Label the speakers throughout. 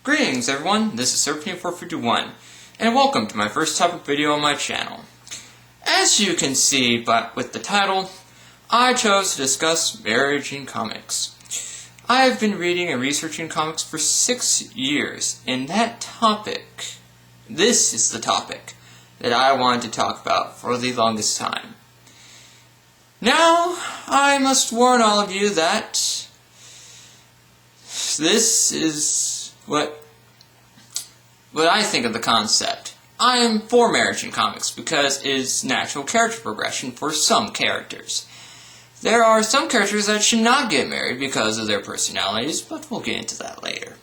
Speaker 1: Greetings everyone, this is Serpentine451, and welcome to my first topic video on my channel. As you can see with the title, I chose to discuss marriage in comics. I have been reading and researching comics for 6 years, and this is the topic that I wanted to talk about for the longest time. Now, I must warn all of you that this is what I think of the concept. I am for marriage in comics because it is natural character progression for some characters. There are some characters that should not get married because of their personalities, but we'll get into that later.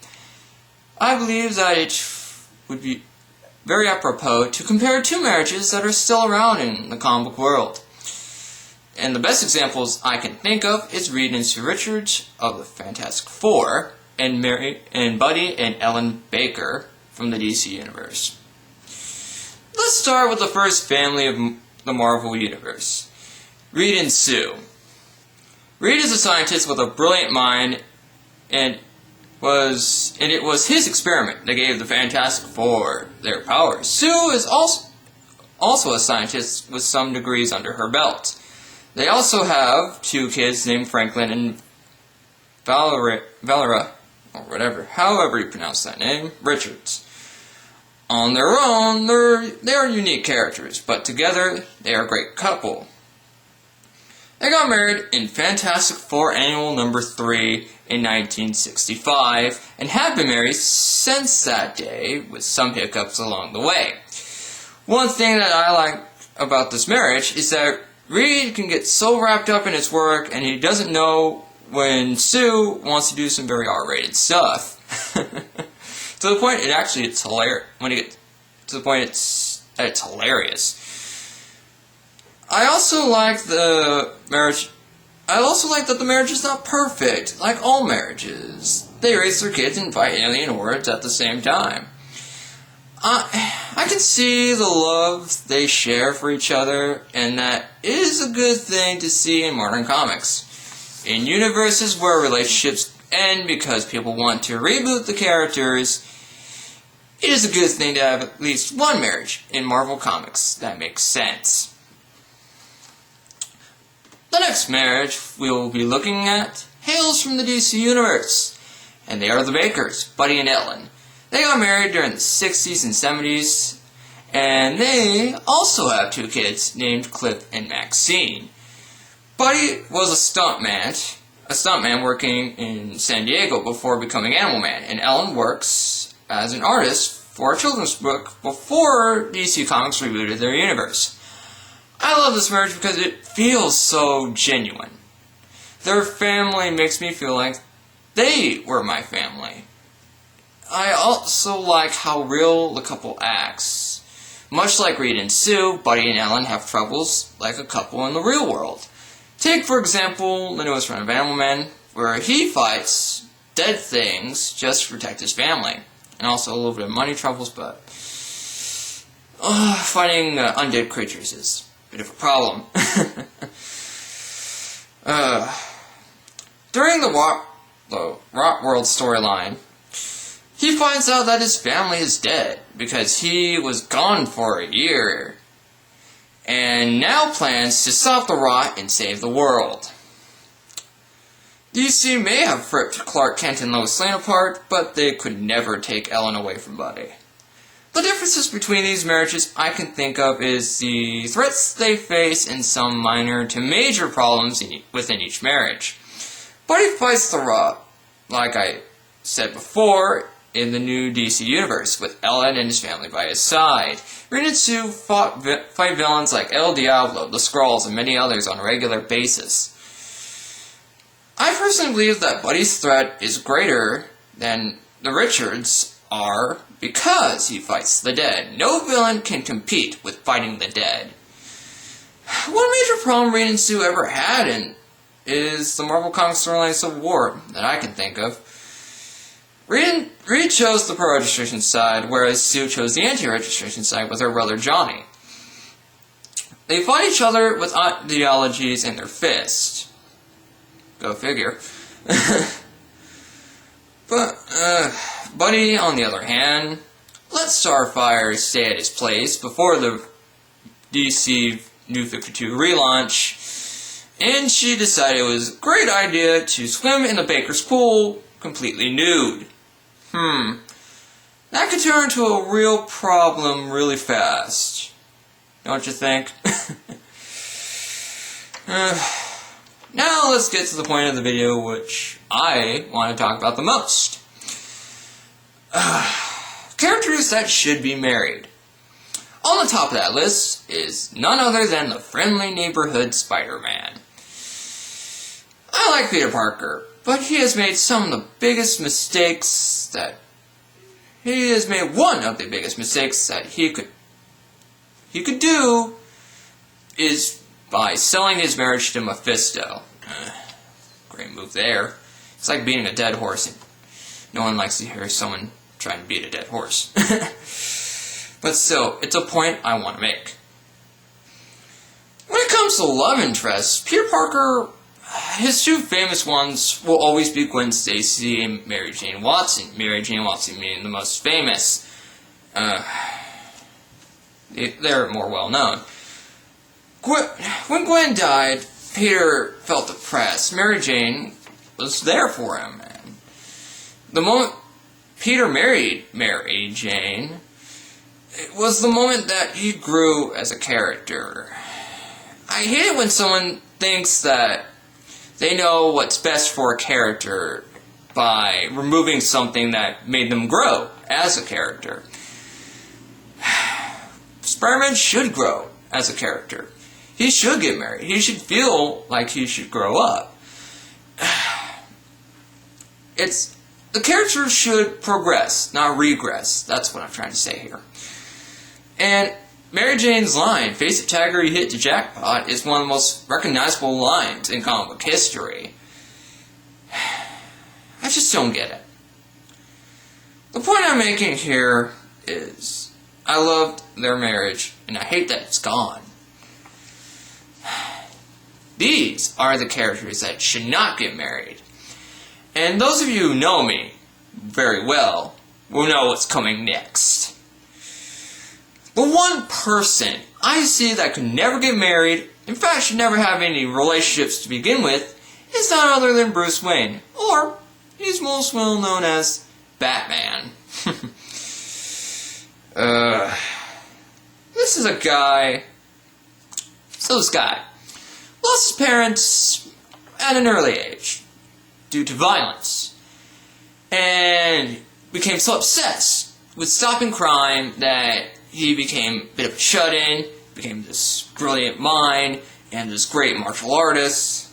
Speaker 1: I believe that it would be very apropos to compare two marriages that are still around in the comic book world. And the best examples I can think of is Reed and Sue Richards of the Fantastic Four, and Buddy and Ellen Baker from the DC Universe. Let's start with the first family of the Marvel Universe, Reed and Sue. Reed is a scientist with a brilliant mind, and it was his experiment that gave the Fantastic Four their powers. Sue is also a scientist with some degrees under her belt. They also have two kids named Franklin and Valeria, or whatever, however you pronounce that name, Richards. On their own, they are unique characters, but together, they are a great couple. They got married in Fantastic Four Annual number 3 in 1965, and have been married since that day, with some hiccups along the way. One thing that I like about this marriage is that Reed can get so wrapped up in his work, and he doesn't know when Sue wants to do some very R-rated stuff. To the point it's hilarious. When you get to the point it's hilarious. I also like that the marriage is not perfect, like all marriages. They raise their kids and fight alien hordes at the same time. I can see the love they share for each other, and that is a good thing to see in modern comics. In universes where relationships end because people want to reboot the characters, it is a good thing to have at least one marriage in Marvel Comics that makes sense. The next marriage we will be looking at hails from the DC Universe, and they are the Bakers, Buddy and Ellen. They got married during the 60s and 70s, and they also have two kids named Cliff and Maxine. Buddy was a stuntman working in San Diego before becoming Animal Man, and Ellen works as an artist for a children's book before DC Comics rebooted their universe. I love this marriage because it feels so genuine. Their family makes me feel like they were my family. I also like how real the couple acts. Much like Reed and Sue, Buddy and Ellen have troubles like a couple in the real world. Take, for example, the newest run of Animal Man, where he fights dead things just to protect his family. And also a little bit of money troubles, but fighting undead creatures is a bit of a problem. During the Rot World storyline, he finds out that his family is dead because he was gone for a year, and now plans to stop the rot and save the world. DC may have ripped Clark Kent and Lois Lane apart, but they could never take Ellen away from Buddy. The differences between these marriages I can think of is the threats they face and some minor to major problems within each marriage. Buddy fights the rot, like I said before, in the new DC Universe, with Ellen and his family by his side. Reed and Sue fight villains like El Diablo, the Skrulls, and many others on a regular basis. I personally believe that Buddy's threat is greater than the Richards are because he fights the dead. No villain can compete with fighting the dead. One major problem Reed and Sue ever had is the Marvel Comics storyline Civil War that I can think of. Reed chose the pro-registration side, whereas Sue chose the anti-registration side with her brother Johnny. They fight each other with ideologies in their fist. Go figure. But Buddy, on the other hand, let Starfire stay at his place before the DC New 52 relaunch, and she decided it was a great idea to swim in the Baker's pool completely nude. That could turn into a real problem really fast. Don't you think? Now let's get to the point of the video which I want to talk about the most. Characters that should be married. On the top of that list is none other than the friendly neighborhood Spider-Man. I like Peter Parker, but he has made some of the biggest mistakes that one of the biggest mistakes that he could do is by selling his marriage to Mephisto. Great move there. It's like beating a dead horse, and no one likes to hear someone trying to beat a dead horse. But still, it's a point I want to make. When it comes to love interests, Peter Parker, his two famous ones will always be Gwen Stacy and Mary Jane Watson. Mary Jane Watson being the most famous. They're more well known. When Gwen died, Peter felt depressed. Mary Jane was there for him. And the moment Peter married Mary Jane, it was the moment that he grew as a character. I hate it when someone thinks that they know what's best for a character by removing something that made them grow as a character. Spider-Man should grow as a character. He should get married. He should feel like he should grow up. The character should progress, not regress. That's what I'm trying to say here. And Mary Jane's line, "Face it, Tiger, you hit the jackpot," is one of the most recognizable lines in comic book history. I just don't get it. The point I'm making here is, I loved their marriage, and I hate that it's gone. These are the characters that should not get married. And those of you who know me very well will know what's coming next. The one person I see that could never get married, in fact should never have any relationships to begin with, is none other than Bruce Wayne, or he's most well known as Batman. This guy lost his parents at an early age due to violence, and became so obsessed with stopping crime that he became a bit of a shut-in, became this brilliant mind, and this great martial artist,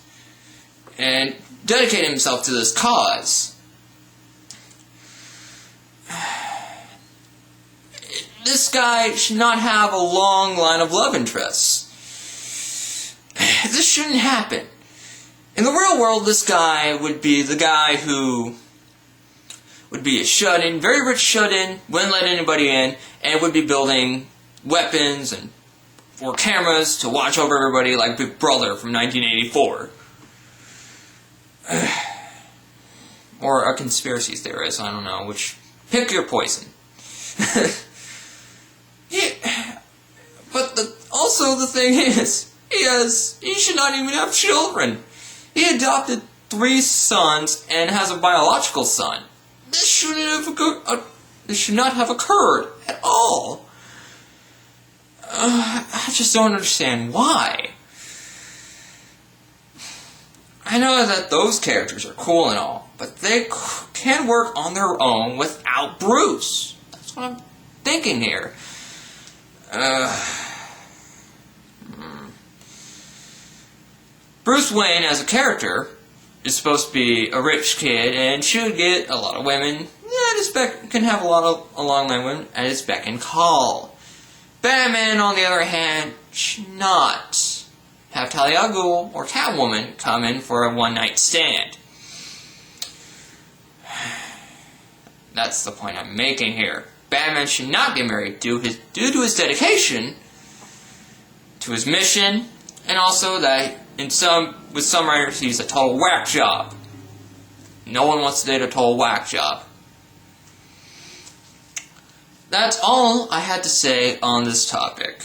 Speaker 1: and dedicated himself to this cause. This guy should not have a long line of love interests. This shouldn't happen. In the real world, this guy would be the guy who would be a shut-in, very rich shut-in, wouldn't let anybody in, and would be building weapons and or cameras to watch over everybody like Big Brother from 1984. Or a conspiracy theorist, I don't know, which, pick your poison. Yeah, but also the thing is, he should not even have children. He adopted 3 sons and has a biological son. This should not have occurred at all. I just don't understand why. I know that those characters are cool and all, but they can work on their own without Bruce. That's what I'm thinking here. Bruce Wayne, as a character, is supposed to be a rich kid and should get a lot of women. Can have a lot of long-line women at his beck and call. Batman, on the other hand, should not have Talia al Ghul or Catwoman come in for a one-night stand. That's the point I'm making here. Batman should not get married due to his dedication to his mission, and also that with some writers he's a total whack job. No one wants to date a total whack job. that's all I had to say on this topic.